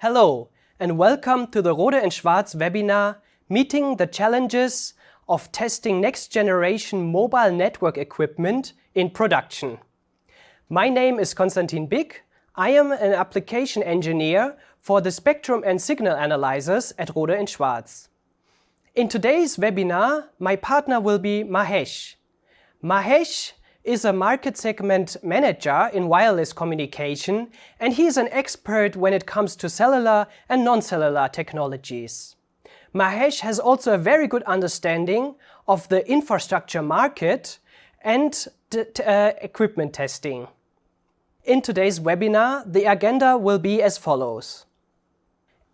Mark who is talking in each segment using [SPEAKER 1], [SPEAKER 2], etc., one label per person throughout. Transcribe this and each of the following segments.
[SPEAKER 1] Hello, and welcome to the Rohde & Schwarz webinar, Meeting the Challenges of Testing Next-Generation Mobile Network Equipment in Production. My name is Konstantin Bick. I am an application engineer for the spectrum and signal analyzers at Rohde & Schwarz. In today's webinar, my partner will be Mahesh. Mahesh is a market segment manager in wireless communication, and he is an expert when it comes to cellular and non-cellular technologies. Mahesh has also a very good understanding of the infrastructure market and equipment testing. In today's webinar, the agenda will be as follows.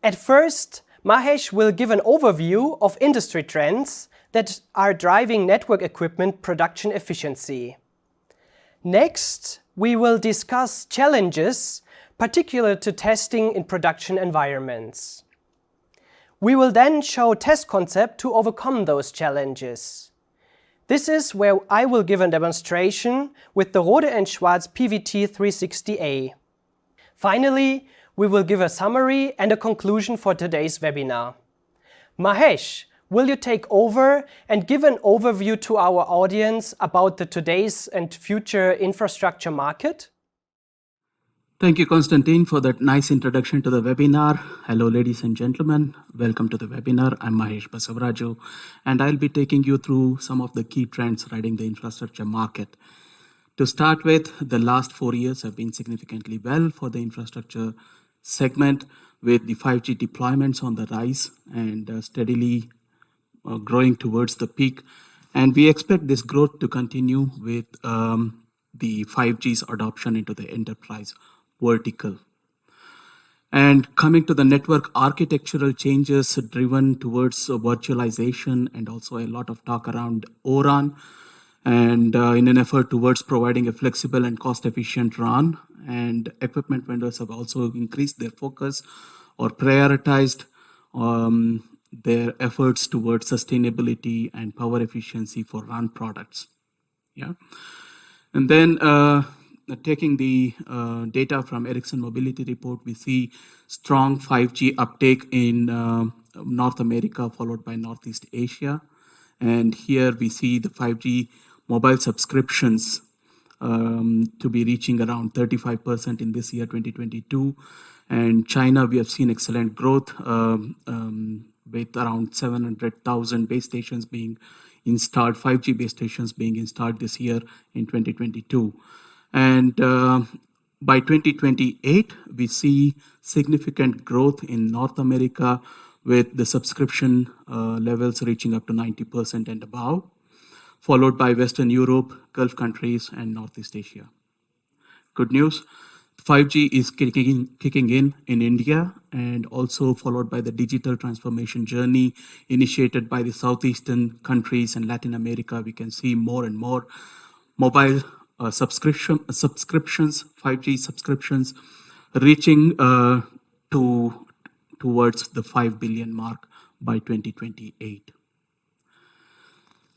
[SPEAKER 1] At first, Mahesh will give an overview of industry trends that are driving network equipment production efficiency. Next, we will discuss challenges particular to testing in production environments. We will then show test concept to overcome those challenges. This is where I will give a demonstration with the Rohde & Schwarz PVT360A. Finally, we will give a summary and a conclusion for today's webinar. Mahesh, will you take over and give an overview to our audience about the today's and future infrastructure market?
[SPEAKER 2] Thank you, Konstantin, for that nice introduction to the webinar. Hello, ladies and gentlemen. Welcome to the webinar. I'm Mahesh Basavaraju, and I'll be taking you through some of the key trends riding the infrastructure market. To start with, the last 4 years have been significantly well for the infrastructure segment, with the 5G deployments on the rise and steadily growing towards the peak. And we expect this growth to continue with the 5G's adoption into the enterprise vertical. And coming to the network architectural changes driven towards virtualization and also a lot of talk around O-RAN, and in an effort towards providing a flexible and cost-efficient RAN. And equipment vendors have also increased their focus or prioritized their efforts towards sustainability and power efficiency for RAN products. Yeah, and then taking the data from Ericsson Mobility Report, we see strong 5G uptake in North America, followed by Northeast Asia. And here we see the 5G mobile subscriptions to be reaching around 35% in this year, 2022. And China, we have seen excellent growth with around 700,000 base stations being installed, 5G base stations being installed this year in 2022. And by 2028, we see significant growth in North America with the subscription levels reaching up to 90% and above, followed by Western Europe, Gulf countries, and Northeast Asia. Good news, 5G is kicking in India, and also followed by the digital transformation journey initiated by the Southeastern countries and Latin America. We can see more and more mobile subscriptions, 5G subscriptions, reaching towards the 5 billion mark by 2028.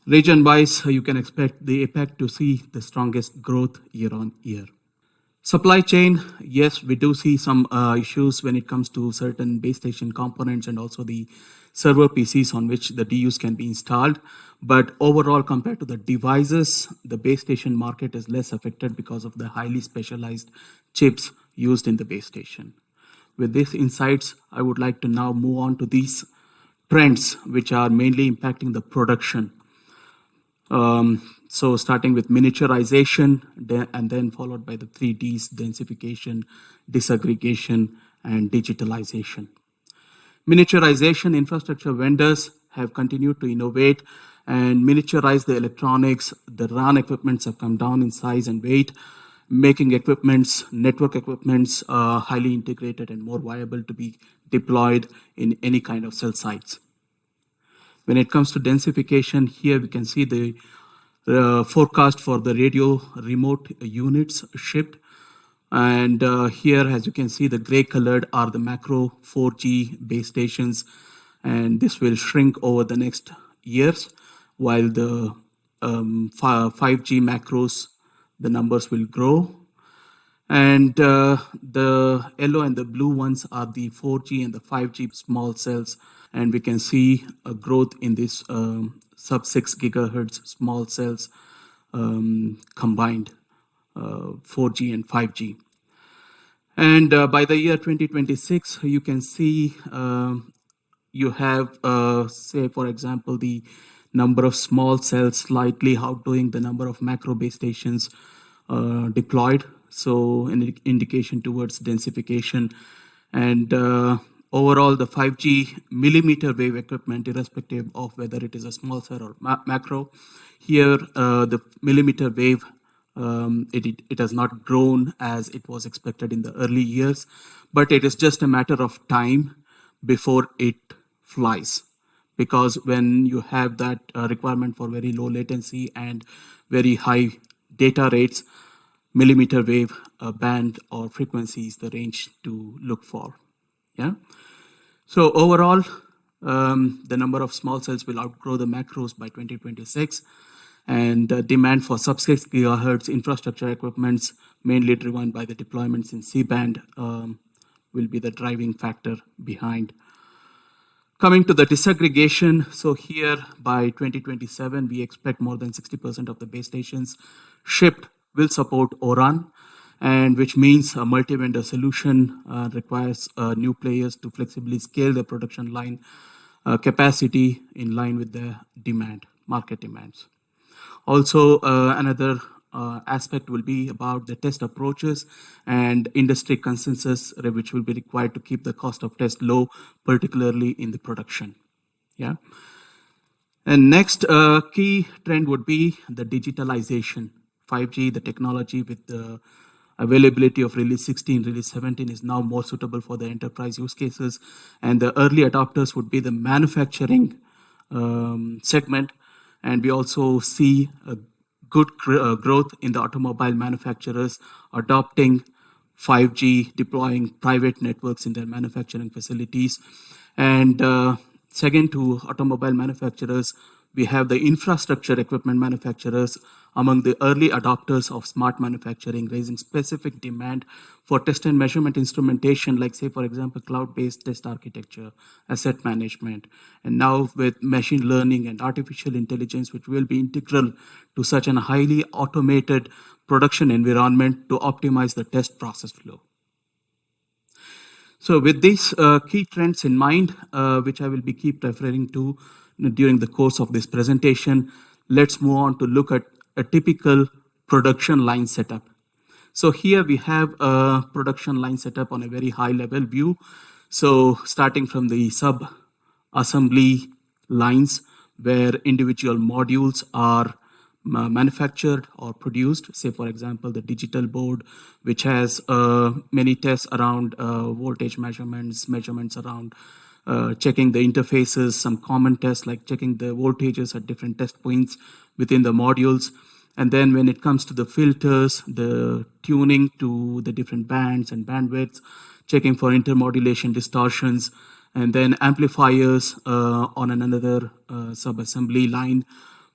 [SPEAKER 2] Region-wise, you can expect the APAC to see the strongest growth year on year. Supply chain, yes, we do see some issues when it comes to certain base station components and also the server PCs on which the DUs can be installed. But overall, compared to the devices, the base station market is less affected because of the highly specialized chips used in the base station. With these insights, I would like to now move on to these trends, which are mainly impacting the production. So starting with miniaturization, and then followed by the 3Ds, densification, disaggregation, and digitalization. Miniaturization, infrastructure vendors have continued to innovate and miniaturize the electronics. The RAN equipments have come down in size and weight, making network equipments highly integrated and more viable to be deployed in any kind of cell sites. When it comes to densification, here we can see the forecast for the radio remote units shipped. And here, as you can see, the gray colored are the macro 4G base stations, and this will shrink over the next years, while the 5G macros, the numbers will grow. And the yellow and the blue ones are the 4G and the 5G small cells. And we can see a growth in this sub 6 gigahertz small cells combined 4G and 5G. And by the year 2026, you can see you have, say, for example, the number of small cells slightly outdoing the number of macro base stations deployed. So an indication towards densification. And overall, the 5G millimeter wave equipment, irrespective of whether it is a small cell or macro, here the millimeter wave, it has not grown as it was expected in the early years, but it is just a matter of time before it flies. Because when you have that requirement for very low latency and very high data rates, millimeter wave band or frequency is the range to look for. Yeah. So overall, the number of small cells will outgrow the macros by 2026, and the demand for sub-6 gigahertz infrastructure equipments, mainly driven by the deployments in C-band, will be the driving factor behind. Coming to the disaggregation, so here by 2027, we expect more than 60% of the base stations shipped will support O-RAN, and which means a multi-vendor solution requires new players to flexibly scale the production line capacity in line with the demand, market demands. Also, another aspect will be about the test approaches and industry consensus, which will be required to keep the cost of test low, particularly in the production. Yeah. And next key trend would be the digitalization. 5G, the technology with the availability of release 16, release 17 is now more suitable for the enterprise use cases. And the early adopters would be the manufacturing segment. And we also see a good growth in the automobile manufacturers adopting 5G, deploying private networks in their manufacturing facilities. And second to automobile manufacturers, we have the infrastructure equipment manufacturers among the early adopters of smart manufacturing, raising specific demand for test and measurement instrumentation, like, say, for example, cloud-based test architecture, asset management, and now with machine learning and artificial intelligence, which will be integral to such a highly automated production environment to optimize the test process flow. So with these key trends in mind, which I will be keep referring to during the course of this presentation, let's move on to look at a typical production line setup. So here we have a production line setup on a very high level view. So starting from the sub-assembly lines where individual modules are manufactured or produced, say for example the digital board, which has many tests around voltage measurements around checking the interfaces, some common tests like checking the voltages at different test points within the modules. And then when it comes to the filters, the tuning to the different bands and bandwidths, checking for intermodulation distortions, and then amplifiers on another sub-assembly line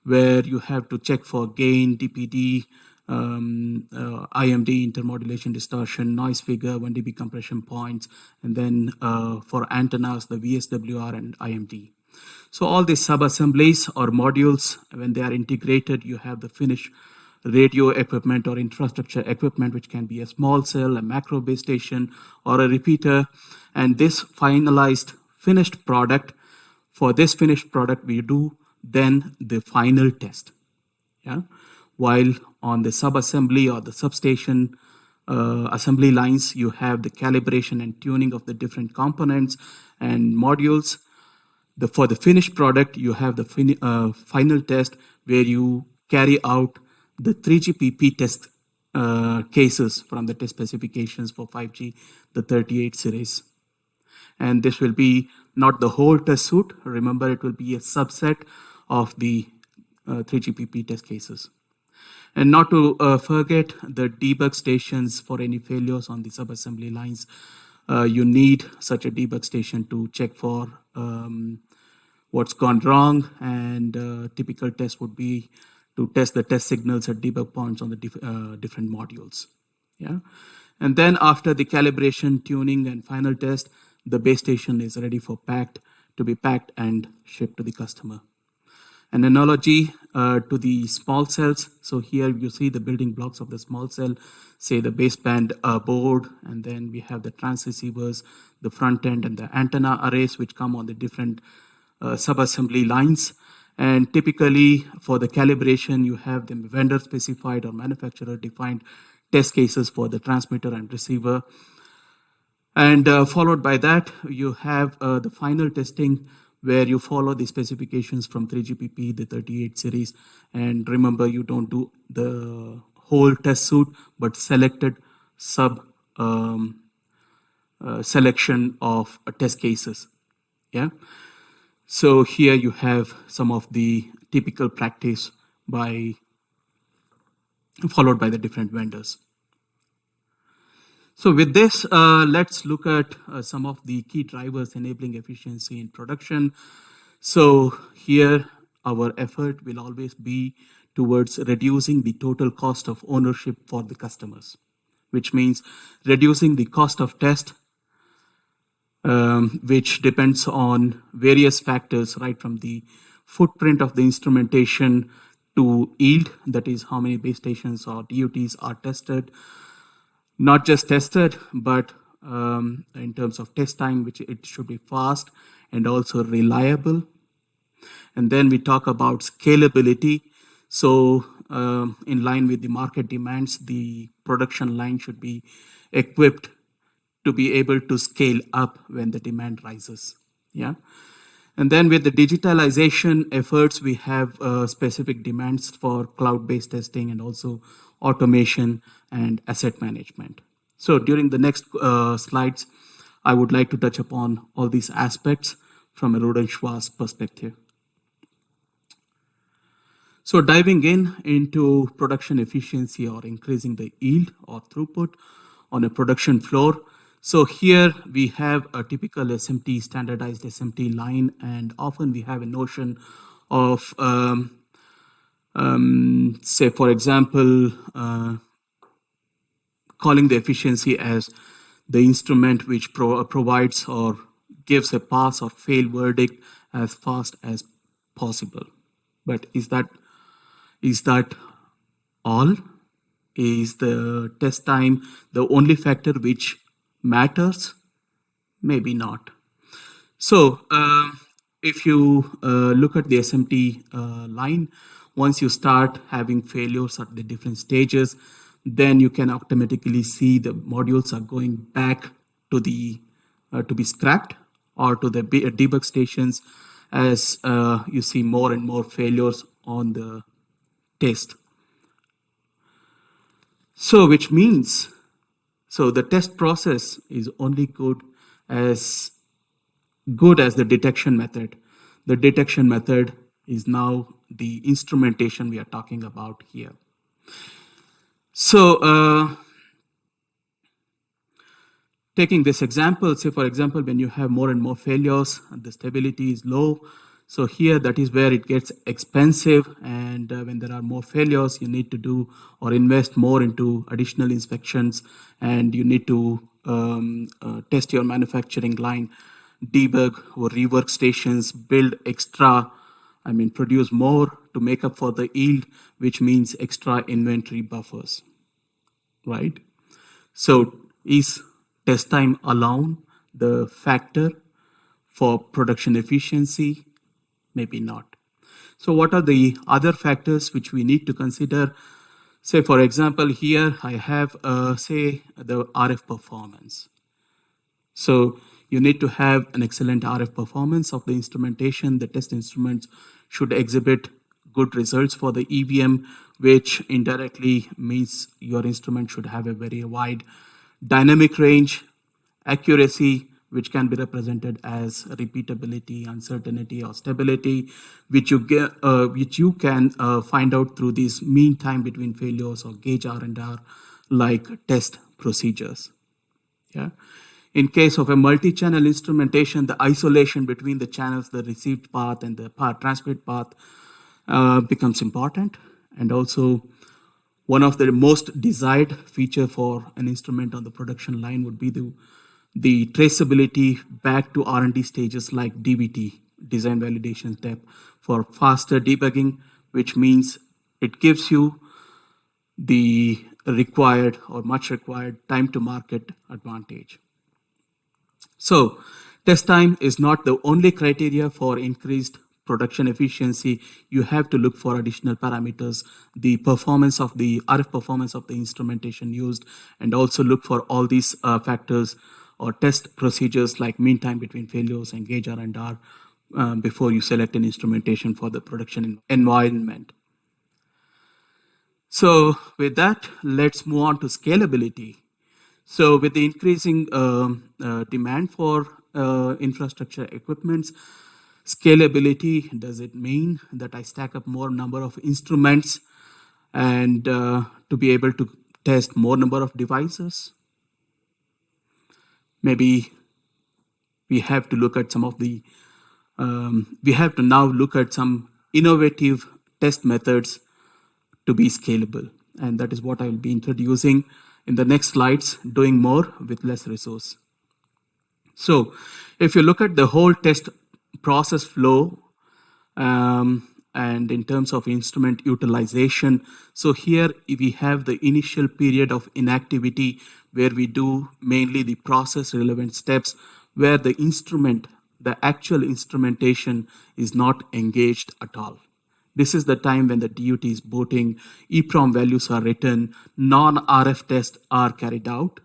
[SPEAKER 2] where you have to check for gain, DPD, IMD, intermodulation distortion, noise figure, 1 dB compression points, and then for antennas, the VSWR and IMD. So all these sub-assemblies or modules, when they are integrated, you have the finished radio equipment or infrastructure equipment, which can be a small cell, a macro base station, or a repeater. And this finalized finished product, for this finished product, we do then the final test. Yeah. While on the sub-assembly or the substation assembly lines, you have the calibration and tuning of the different components and modules. For the finished product, you have the final test where you carry out the 3GPP test cases from the test specifications for 5G, the 38 series. And this will be not the whole test suite. Remember, it will be a subset of the 3GPP test cases. And not to forget the debug stations for any failures on the sub-assembly lines. You need such a debug station to check for what's gone wrong, and typical test would be to test the test signals at debug points on the different modules. Yeah. And then after the calibration, tuning, and final test, the base station is ready for to be packed and shipped to the customer. An analogy to the small cells. So here you see the building blocks of the small cell, say the baseband board, and then we have the transceivers, the front end, and the antenna arrays, which come on the different sub-assembly lines. And typically for the calibration, you have the vendor specified or manufacturer defined test cases for the transmitter and receiver. And followed by that, you have the final testing where you follow the specifications from 3GPP, the 38 series. And remember, you don't do the whole test suite, but selected sub selection of test cases. Yeah. So here you have some of the typical practice followed by the different vendors. So with this, let's look at some of the key drivers enabling efficiency in production. So here, our effort will always be towards reducing the total cost of ownership for the customers, which means reducing the cost of test, which depends on various factors, right from the footprint of the instrumentation to yield, that is how many base stations or DUTs are tested, not just tested, but in terms of test time, which it should be fast and also reliable. And then we talk about scalability. So in line with the market demands, the production line should be equipped to be able to scale up when the demand rises. Yeah. And then with the digitalization efforts, we have specific demands for cloud-based testing and also automation and asset management. So during the next slides, I would like to touch upon all these aspects from a Rohde & Schwarz perspective. So diving into production efficiency or increasing the yield or throughput on a production floor. So here we have a typical SMT, standardized SMT line, and often we have a notion of, say, for example, calling the efficiency as the instrument which provides or gives a pass or fail verdict as fast as possible. But is that all? Is the test time the only factor which matters? Maybe not. So if you look at the SMT line, once you start having failures at the different stages, then you can automatically see the modules are going back to the to be scrapped or to the debug stations as you see more and more failures on the test. So which means, so the test process is only good as the detection method. The detection method is now the instrumentation we are talking about here. So taking this example, say for example, when you have more and more failures, the stability is low. So here, that is where it gets expensive. And when there are more failures, you need to do or invest more into additional inspections. And you need to test your manufacturing line, debug or rework stations, build extra, produce more to make up for the yield, which means extra inventory buffers, right? So is test time alone the factor for production efficiency? Maybe not. So what are the other factors which we need to consider? Say, for example, here I have, say, the RF performance. So you need to have an excellent RF performance of the instrumentation. The test instruments should exhibit good results for the EVM, which indirectly means your instrument should have a very wide dynamic range, accuracy, which can be represented as repeatability, uncertainty, or stability, which you can find out through this mean time between failures or gauge R&R like test procedures. Yeah. In case of a multi-channel instrumentation, the isolation between the channels, the received path and the transmit path becomes important. And also One of the most desired feature for an instrument on the production line would be the traceability back to R&D stages like DVT, design validation step, for faster debugging, which means it gives you the required or much required time to market advantage. So test time is not the only criteria for increased production efficiency. You have to look for additional parameters, the performance of the RF performance of the instrumentation used, and also look for all these factors or test procedures like mean time between failures and gauge R&R before you select an instrumentation for the production environment. So with that, let's move on to scalability. So with the increasing demand for infrastructure equipments, scalability, does it mean that I stack up more number of instruments and to be able to test more number of devices? Maybe we have to look at some of the, we have to now look at some innovative test methods to be scalable. And that is what I will be introducing in the next slides, doing more with less resource. So if you look at the whole test process flow, and in terms of instrument utilization, so here we have the initial period of inactivity where we do mainly the process relevant steps where the instrument, the actual instrumentation is not engaged at all. This is the time when the DUT is booting, EEPROM values are written, non-RF tests are carried out.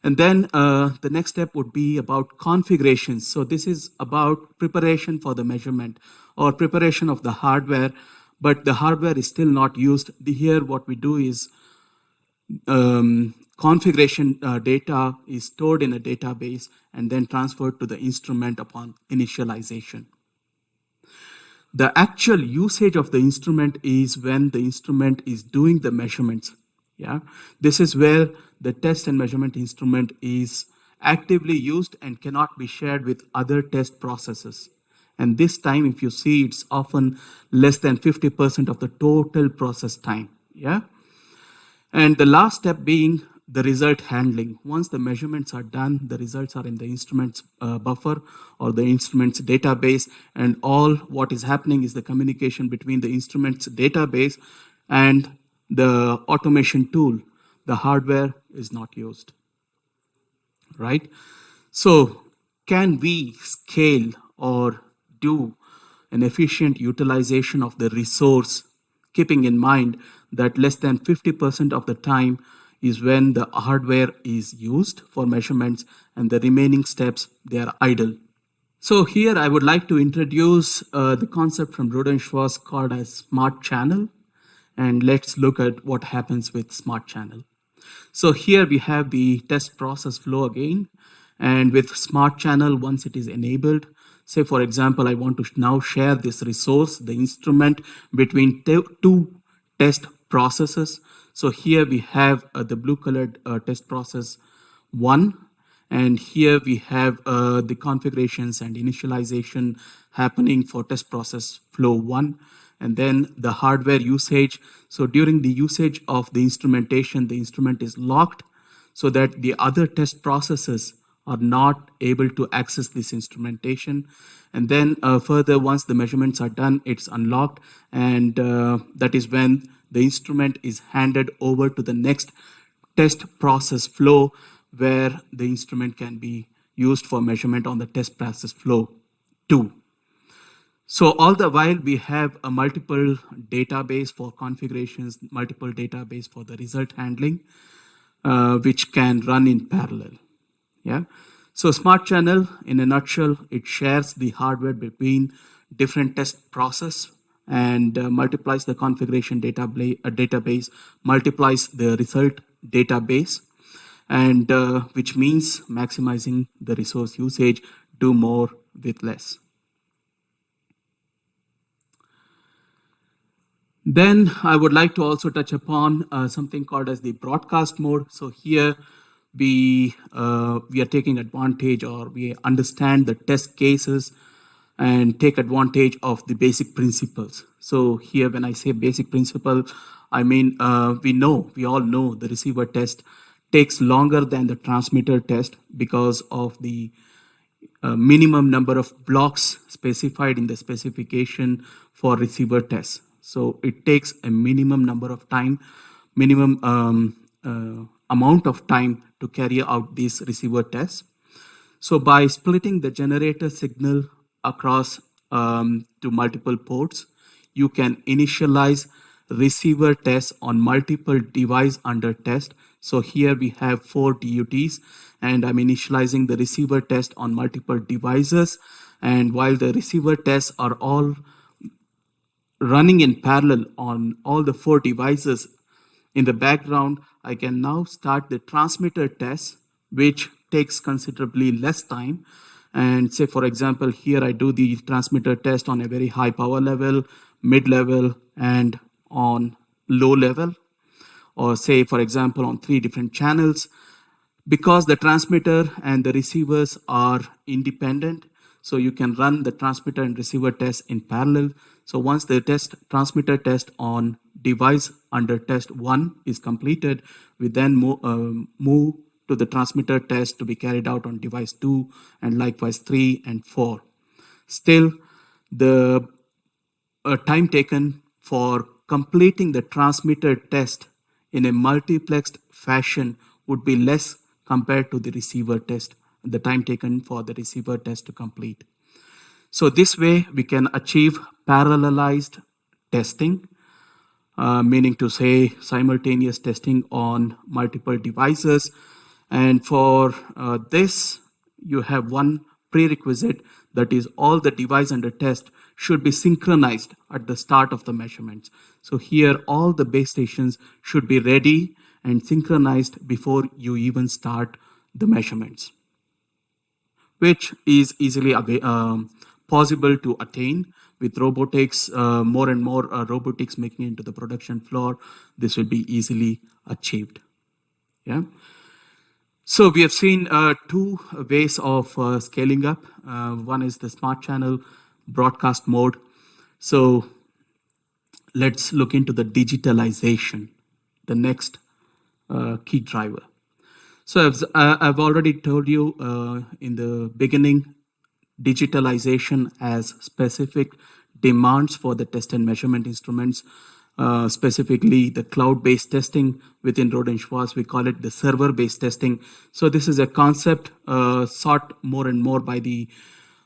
[SPEAKER 2] And then the next step would be about configurations. So this is about preparation for the measurement or preparation of the hardware, but the hardware is still not used. Here what we do is configuration data is stored in a database and then transferred to the instrument upon initialization. The actual usage of the instrument is when the instrument is doing the measurements. Yeah, this is where the test and measurement instrument is actively used and cannot be shared with other test processes. And this time, if you see, it's often less than 50% of the total process time. Yeah. And the last step being the result handling. Once the measurements are done, the results are in the instrument's buffer or the instrument's database, and all what is happening is the communication between the instrument's database and the automation tool. The hardware is not used, right? So can we scale or do an efficient utilization of the resource, keeping in mind that less than 50% of the time is when the hardware is used for measurements and the remaining steps, they are idle. So here I would like to introduce the concept from Rohde & Schwarz called as smart channel. And let's look at what happens with smart channel. So here we have the test process flow again. And with smart channel, once it is enabled, say for example, I want to now share this resource, the instrument, between two test processes. So here we have the blue colored test process 1. And here we have the configurations and initialization happening for test process flow 1. And then the hardware usage. So during the usage of the instrumentation, the instrument is locked so that the other test processes are not able to access this instrumentation. And then further, once the measurements are done, it's unlocked. And that is when the instrument is handed over to the next test process flow where the instrument can be used for measurement on the test process flow 2. So all the while we have a multiple database for configurations, multiple database for the result handling, which can run in parallel. Yeah. So smart channel, in a nutshell, it shares the hardware between different test process and multiplies the configuration database, multiplies the result database, and which means maximizing the resource usage, do more with less. Then I would like to also touch upon something called as the broadcast mode. So here we are taking advantage, or we understand the test cases and take advantage of the basic principles. So here, when I say basic principle, I mean, we all know the receiver test takes longer than the transmitter test because of the minimum number of blocks specified in the specification for receiver tests. So it takes a minimum amount of time to carry out these receiver tests. So by splitting the generator signal across to multiple ports, you can initialize receiver tests on multiple devices under test. So here we have 4 DUTs, and I'm initializing the receiver test on multiple devices. And while the receiver tests are all running in parallel on all the 4 devices, in the background, I can now start the transmitter test, which takes considerably less time. And say, for example, here I do the transmitter test on a very high power level, mid level, and on low level, or say, for example, on 3 different channels. Because the transmitter and the receivers are independent, so you can run the transmitter and receiver test in parallel. So once the transmitter test on device under test 1 is completed, we then move to the transmitter test to be carried out on device 2 and likewise 3 and 4. Still, the time taken for completing the transmitter test in a multiplexed fashion would be less compared to the receiver test, the time taken for the receiver test to complete. So this way we can achieve parallelized testing, meaning to say simultaneous testing on multiple devices. And for this, you have one prerequisite, that is all the device under test should be synchronized at the start of the measurements. So here all the base stations should be ready and synchronized before you even start the measurements, which is easily possible to attain with robotics. More and more robotics making it into the production floor, this will be easily achieved. Yeah. So we have seen 2 ways of scaling up. One is the smart channel broadcast mode. So let's look into the digitalization, the next key driver. So I've already told you in the beginning, digitalization has specific demands for the test and measurement instruments, specifically the cloud-based testing within Rohde & Schwarz. We call it the server-based testing. So this is a concept sought more and more by the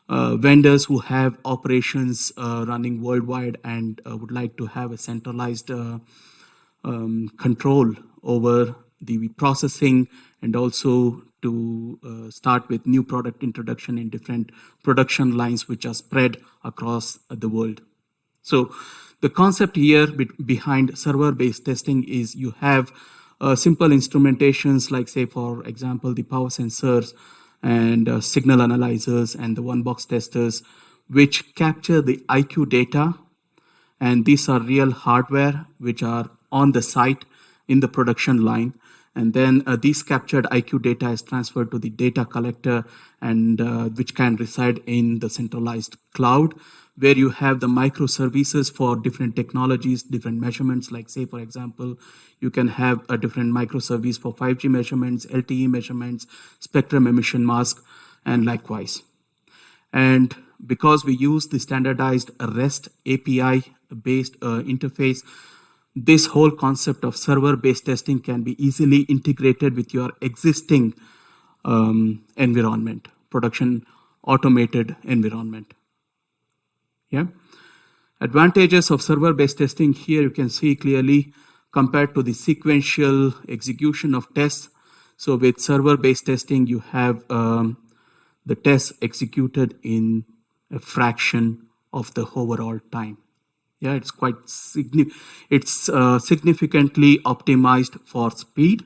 [SPEAKER 2] vendors who have operations running worldwide and would like to have a centralized control over the processing, and also to start with new product introduction in different production lines which are spread across the world. So the concept here behind server-based testing is you have simple instrumentations like, say, for example, the power sensors and signal analyzers and the one-box testers, which capture the IQ data. And these are real hardware which are on the site in the production line. And then these captured IQ data is transferred to the data collector, and which can reside in the centralized cloud, where you have the microservices for different technologies, different measurements. Like, say, for example, you can have a different microservice for 5G measurements, LTE measurements, spectrum emission mask, and likewise. And because we use the standardized REST API-based interface, this whole concept of server-based testing can be easily integrated with your existing environment, production automated environment. Yeah. Advantages of server-based testing here you can see clearly compared to the sequential execution of tests. So with server-based testing, you have the tests executed in a fraction of the overall time. Yeah, it's quite significantly optimized for speed.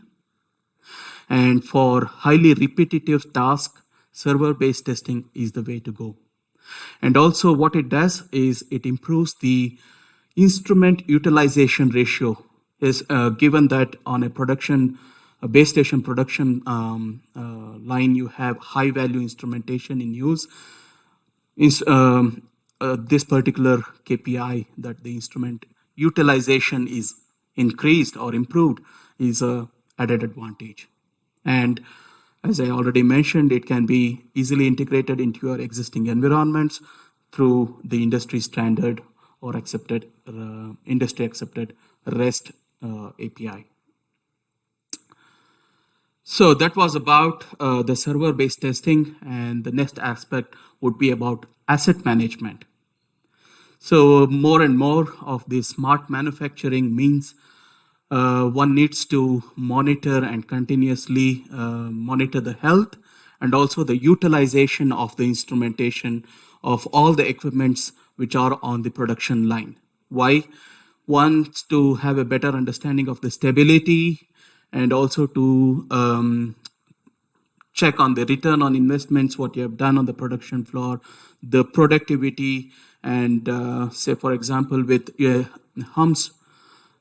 [SPEAKER 2] And for highly repetitive tasks, server-based testing is the way to go. And also what it does is it improves the instrument utilization ratio. Is given that on a base station production line, you have high value instrumentation in use. this particular KPI, that the instrument utilization is increased or improved, is a added advantage. And as I already mentioned, it can be easily integrated into your existing environments through the industry standard or accepted industry accepted REST API. So that was about the server-based testing, and the next aspect would be about asset management. So more and more of the smart manufacturing means one needs to monitor and continuously monitor the health and also the utilization of the instrumentation of all the equipments which are on the production line. Why? One, to have a better understanding of the stability and also to check on the return on investments, what you have done on the production floor, the productivity, and say, for example, with HUMS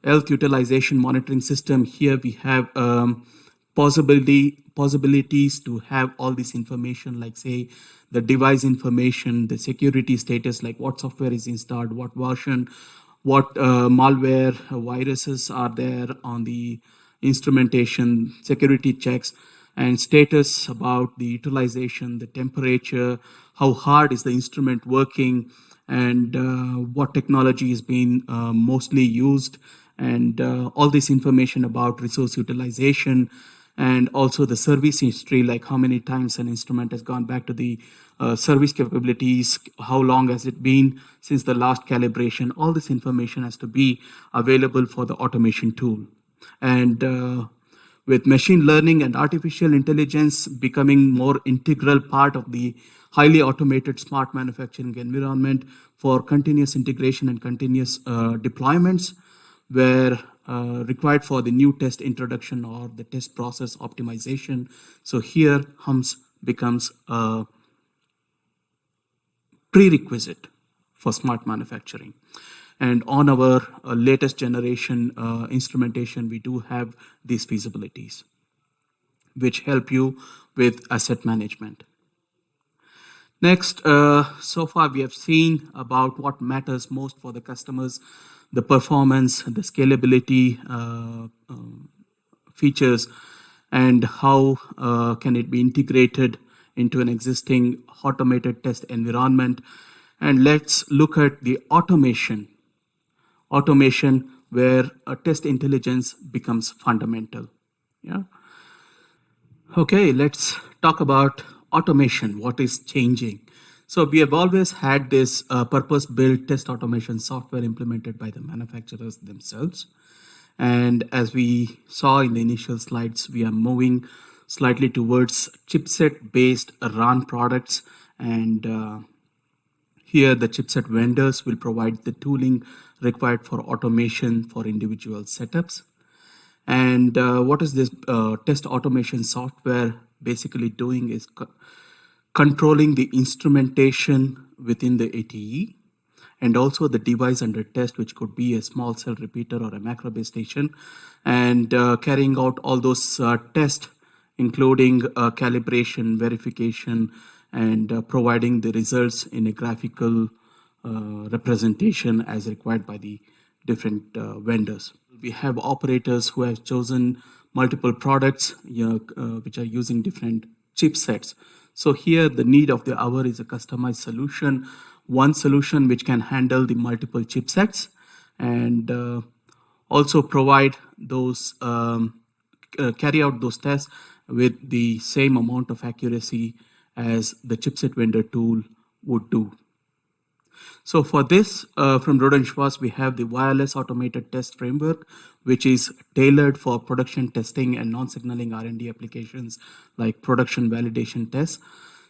[SPEAKER 2] health utilization monitoring system, here we have possibilities to have all this information, like say the device information, the security status, like what software is installed, what version, what malware viruses are there on the instrumentation, security checks, and status about the utilization, the temperature, how hard is the instrument working, and what technology is being mostly used, and all this information about resource utilization, and also the service history, like how many times an instrument has gone back to the service capabilities, how long has it been since the last calibration. All this information has to be available for the automation tool. And with machine learning and artificial intelligence becoming more integral part of the highly automated smart manufacturing environment for continuous integration and continuous deployments, where required for the new test introduction or the test process optimization. So here HUMS becomes a prerequisite for smart manufacturing. And on our latest generation instrumentation, we do have these feasibilities, which help you with asset management. Next, so far we have seen about what matters most for the customers, the performance, the scalability features, and how can it be integrated into an existing automated test environment. And let's look at the automation where test intelligence becomes fundamental. Yeah. Okay, let's talk about automation, what is changing. So we have always had this purpose-built test automation software implemented by the manufacturers themselves. And as we saw in the initial slides, we are moving slightly towards chipset-based RAN products. And here the chipset vendors will provide the tooling required for automation for individual setups. And what is this test automation software basically doing is controlling the instrumentation within the ATE and also the device under test, which could be a small cell repeater or a macro base station, and carrying out all those tests, including calibration, verification, and providing the results in a graphical representation as required by the different vendors. We have operators who have chosen multiple products which are using different chipsets. So here the need of the hour is a customized solution, one solution which can handle the multiple chipsets and also provide those, carry out those tests with the same amount of accuracy as the chipset vendor tool would do. So for this, from Rohde & Schwarz, we have the wireless automated test framework, which is tailored for production testing and non-signaling R&D applications like production validation tests.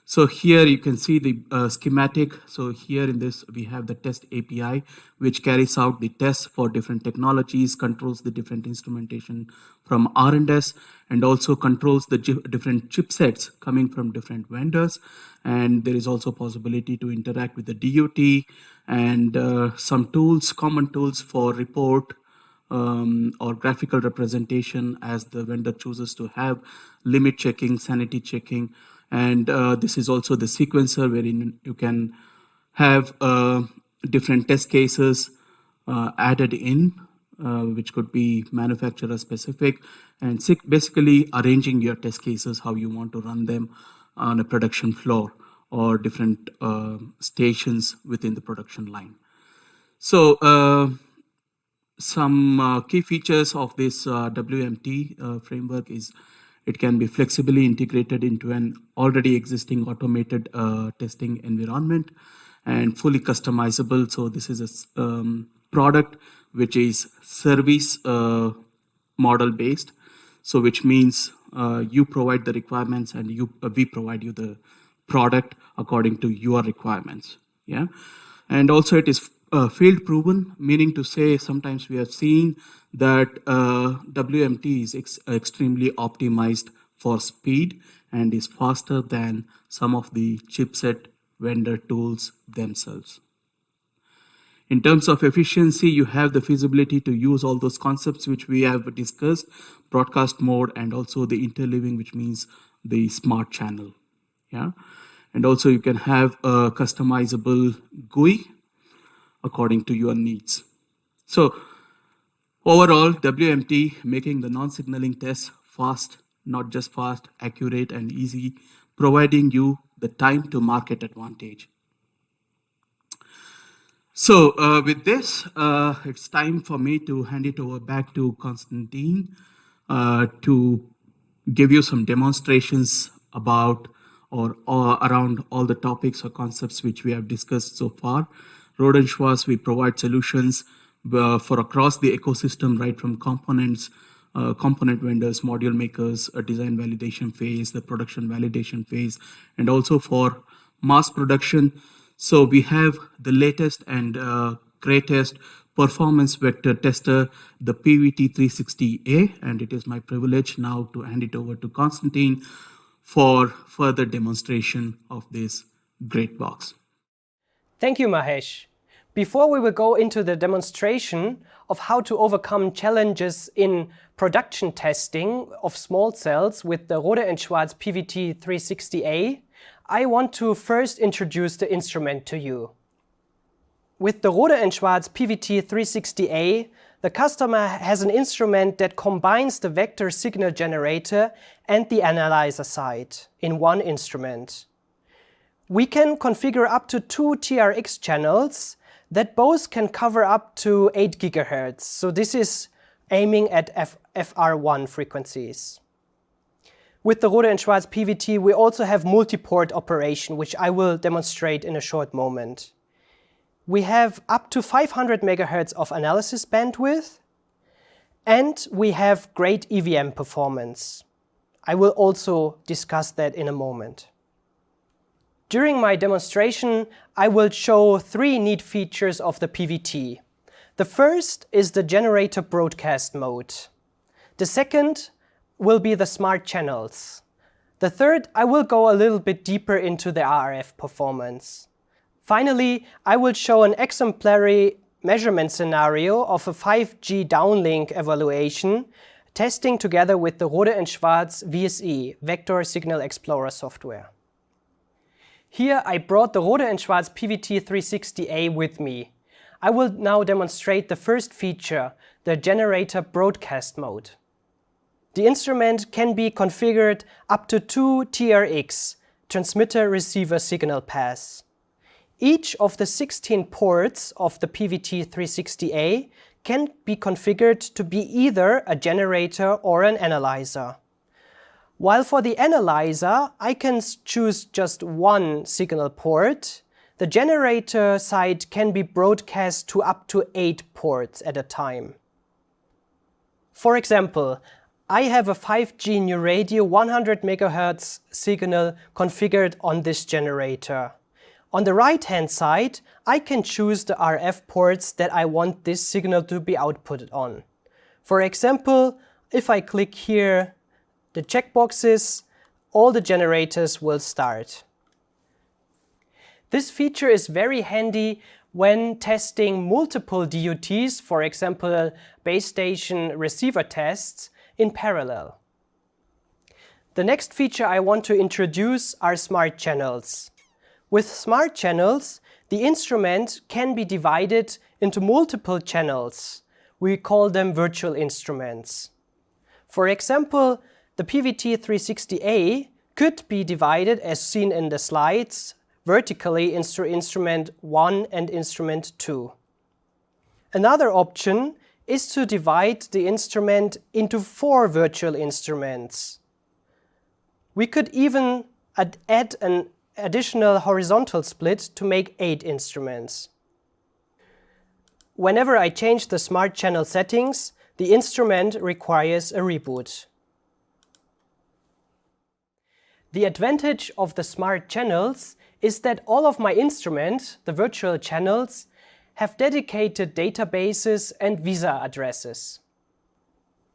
[SPEAKER 2] So here you can see the schematic. So here in this, we have the test API, which carries out the tests for different technologies, controls the different instrumentation from R&S, and also controls the different chipsets coming from different vendors. And there is also possibility to interact with the DUT and some tools, common tools for report or graphical representation as the vendor chooses to have, limit checking, sanity checking. And this is also the sequencer wherein you can have different test cases added in, which could be manufacturer specific, and basically arranging your test cases how you want to run them on a production floor or different stations within the production line. So some key features of this WMT framework is it can be flexibly integrated into an already existing automated testing environment and fully customizable. So this is a product which is service model based. So which means you provide the requirements and we provide you the product according to your requirements. Yeah, and also it is field proven, meaning to say sometimes we have seen that WMT is extremely optimized for speed and is faster than some of the chipset vendor tools themselves. In terms of efficiency, you have the feasibility to use all those concepts which we have discussed, broadcast mode and also the interleaving, which means the smart channel. Yeah, and also you can have a customizable GUI according to your needs. So overall, WMT making the non-signaling tests fast, not just fast, accurate and easy, providing you the time to market advantage. So with this, it's time for me to hand it over back to Konstantin to give you some demonstrations about or around all the topics or concepts which we have discussed so far. Rohde & Schwarz, we provide solutions for across the ecosystem, right from components, component vendors, module makers, a design validation phase, the production validation phase, and also for mass production. So we have the latest and greatest performance vector tester, the PVT360A, and it is my privilege now to hand it over to Konstantin for further demonstration of this great box.
[SPEAKER 1] Thank you, Mahesh. Before we will go into the demonstration of how to overcome challenges in production testing of small cells with the Rohde & Schwarz PVT360A, I want to first introduce the instrument to you. With the Rohde & Schwarz PVT360A, the customer has an instrument that combines the vector signal generator and the analyzer side in one instrument. We can configure up to 2 TRX channels that both can cover up to 8 GHz. So this is aiming at FR1 frequencies. With the Rohde & Schwarz PVT, we also have multi-port operation, which I will demonstrate in a short moment. We have up to 500 MHz of analysis bandwidth, and we have great EVM performance. I will also discuss that in a moment. During my demonstration, I will show 3 neat features of the PVT. The first is the generator broadcast mode. The second will be the smart channels. The third, I will go a little bit deeper into the RF performance. Finally, I will show an exemplary measurement scenario of a 5G downlink evaluation, testing together with the Rohde & Schwarz VSE, Vector Signal Explorer software. Here I brought the Rohde & Schwarz PVT360A with me. I will now demonstrate the first feature, the generator broadcast mode. The instrument can be configured up to 2 TRX, transmitter-receiver signal paths. Each of the 16 ports of the PVT360A can be configured to be either a generator or an analyzer. While for the analyzer, I can choose just one signal port, the generator side can be broadcast to up to 8 ports at a time. For example, I have a 5G New Radio 100 MHz signal configured on this generator. On the right-hand side, I can choose the RF ports that I want this signal to be outputted on. For example, if I click here the checkboxes, all the generators will start. This feature is very handy when testing multiple DUTs, for example, base station receiver tests, in parallel. The next feature I want to introduce are smart channels. With smart channels, the instrument can be divided into multiple channels. We call them virtual instruments. For example, the PVT360A could be divided, as seen in the slides, vertically into instrument 1 and instrument 2. Another option is to divide the instrument into 4 virtual instruments. We could even add an additional horizontal split to make 8 instruments. Whenever I change the Smart Channel settings, the instrument requires a reboot. The advantage of the Smart Channels is that all of my instruments, the virtual channels, have dedicated databases and visa addresses.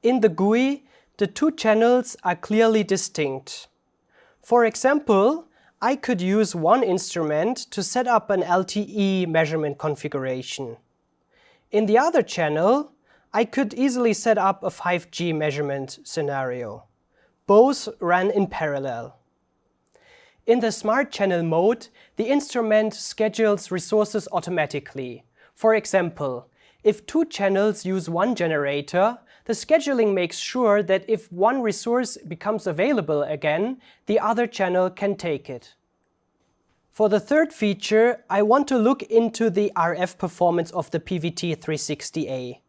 [SPEAKER 1] In the GUI, the 2 channels are clearly distinct. For example, I could use one instrument to set up an LTE measurement configuration. In the other channel, I could easily set up a 5G measurement scenario. Both run in parallel. In the Smart Channel mode, the instrument schedules resources automatically. For example, if 2 channels use one generator, the scheduling makes sure that if one resource becomes available again, the other channel can take it. For the third feature, I want to look into the RF performance of the PVT360A.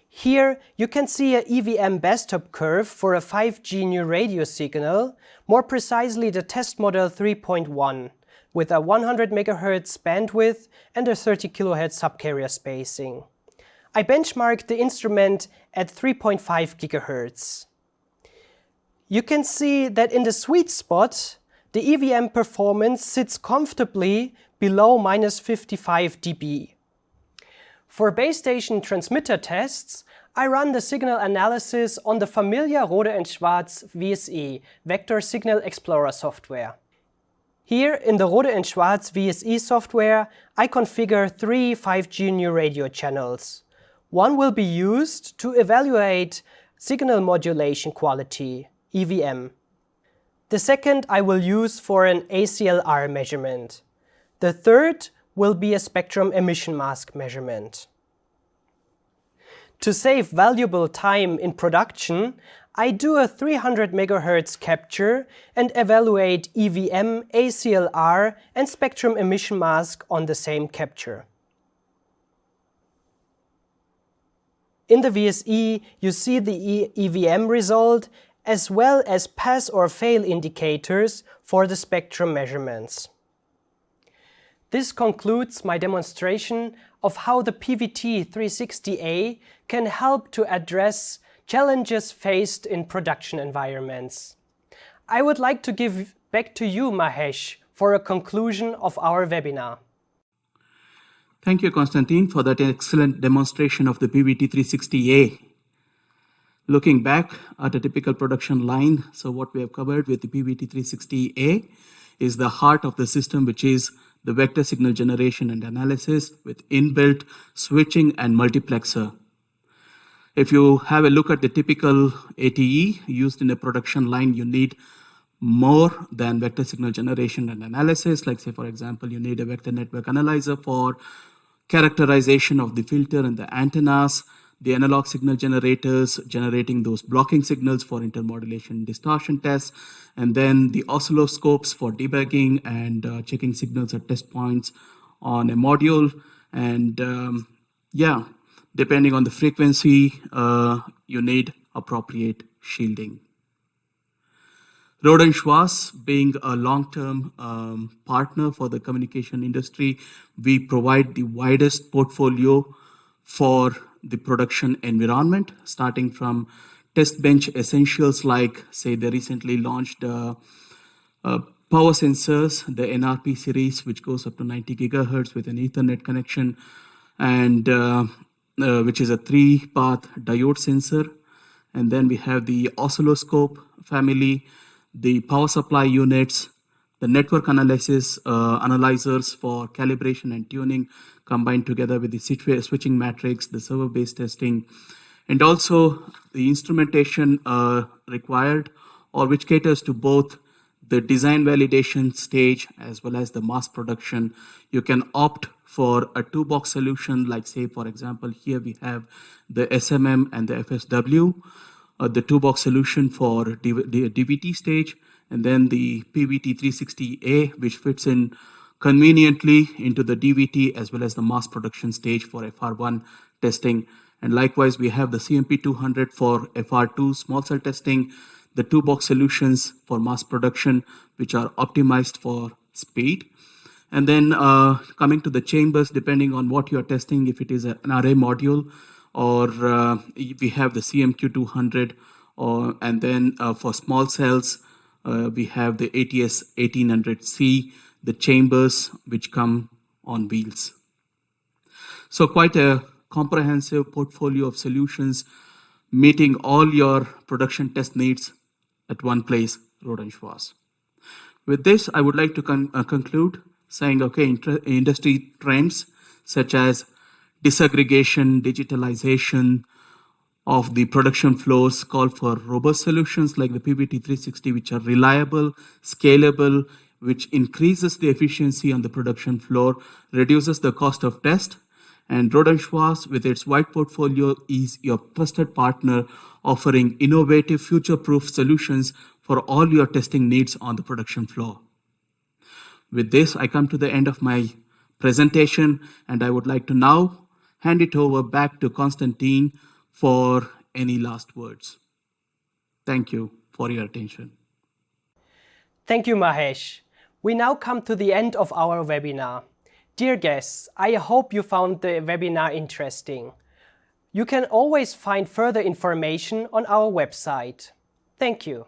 [SPEAKER 1] Here you can see a EVM best-top curve for a 5G new radio signal, more precisely the test model 3.1, with a 100 MHz bandwidth and a 30 kHz subcarrier spacing. I benchmarked the instrument at 3.5 GHz. You can see that in the sweet spot, the EVM performance sits comfortably below -55 dB. For base station transmitter tests, I run the signal analysis on the familiar Rohde & Schwarz VSE, Vector Signal Explorer software. Here in the Rohde & Schwarz VSE software, I configure 3 5G new radio channels. One will be used to evaluate signal modulation quality, EVM. The second I will use for an ACLR measurement. The third will be a spectrum emission mask measurement. To save valuable time in production, I do a 300 MHz capture and evaluate EVM, ACLR and spectrum emission mask on the same capture. In the VSE, you see the EVM result as well as pass or fail indicators for the spectrum measurements. This concludes my demonstration of how the PVT360A can help to address challenges faced in production environments. I would like to give back to you, Mahesh, for a conclusion of our webinar.
[SPEAKER 2] Thank you, Konstantin, for that excellent demonstration of the PVT360A. Looking back at a typical production line, so what we have covered with the PVT360A is the heart of the system, which is the vector signal generation and analysis with inbuilt switching and multiplexer. If you have a look at the typical ATE used in a production line, you need more than vector signal generation and analysis. Like say, for example, you need a vector network analyzer for characterization of the filter and the antennas, the analog signal generators generating those blocking signals for intermodulation distortion tests, and then the oscilloscopes for debugging and checking signals at test points on a module. And depending on the frequency, you need appropriate shielding. Rohde & Schwarz, being a long-term partner for the communication industry, we provide the widest portfolio for the production environment, starting from test bench essentials like, say, they recently launched power sensors, the NRP series, which goes up to 90 gigahertz with an Ethernet connection, and which is a 3-path diode sensor. And then we have the oscilloscope family, the power supply units, the network analysis analyzers for calibration and tuning combined together with the switching matrix, the server-based testing, and also the instrumentation required, or which caters to both the design validation stage as well as the mass production, you can opt for a two-box solution, like say, for example, here we have the SMM and the FSW, the two-box solution for the DVT stage, and then the PVT360A, which fits in conveniently into the DVT as well as the mass production stage for FR1 testing. And likewise, we have the CMP200 for FR2 small cell testing, the two-box solutions for mass production, which are optimized for speed. And then coming to the chambers, depending on what you're testing, if it is an array module, or we have the CMQ200, and then for small cells, we have the ATS 1800C, the chambers which come on wheels. So quite a comprehensive portfolio of solutions meeting all your production test needs at one place, Rohde & Schwarz. With this, I would like to conclude saying, okay, industry trends such as disaggregation, digitalization of the production flows call for robust solutions like the PVT360, which are reliable, scalable, which increases the efficiency on the production floor, reduces the cost of test. And Rohde & Schwarz, with its wide portfolio, is your trusted partner, offering innovative, future-proof solutions for all your testing needs on the production floor. With this, I come to the end of my presentation, and I would like to now hand it over back to Konstantin for any last words. Thank you for your attention.
[SPEAKER 1] Thank you, Mahesh. We now come to the end of our webinar. Dear guests, I hope you found the webinar interesting. You can always find further information on our website. Thank you.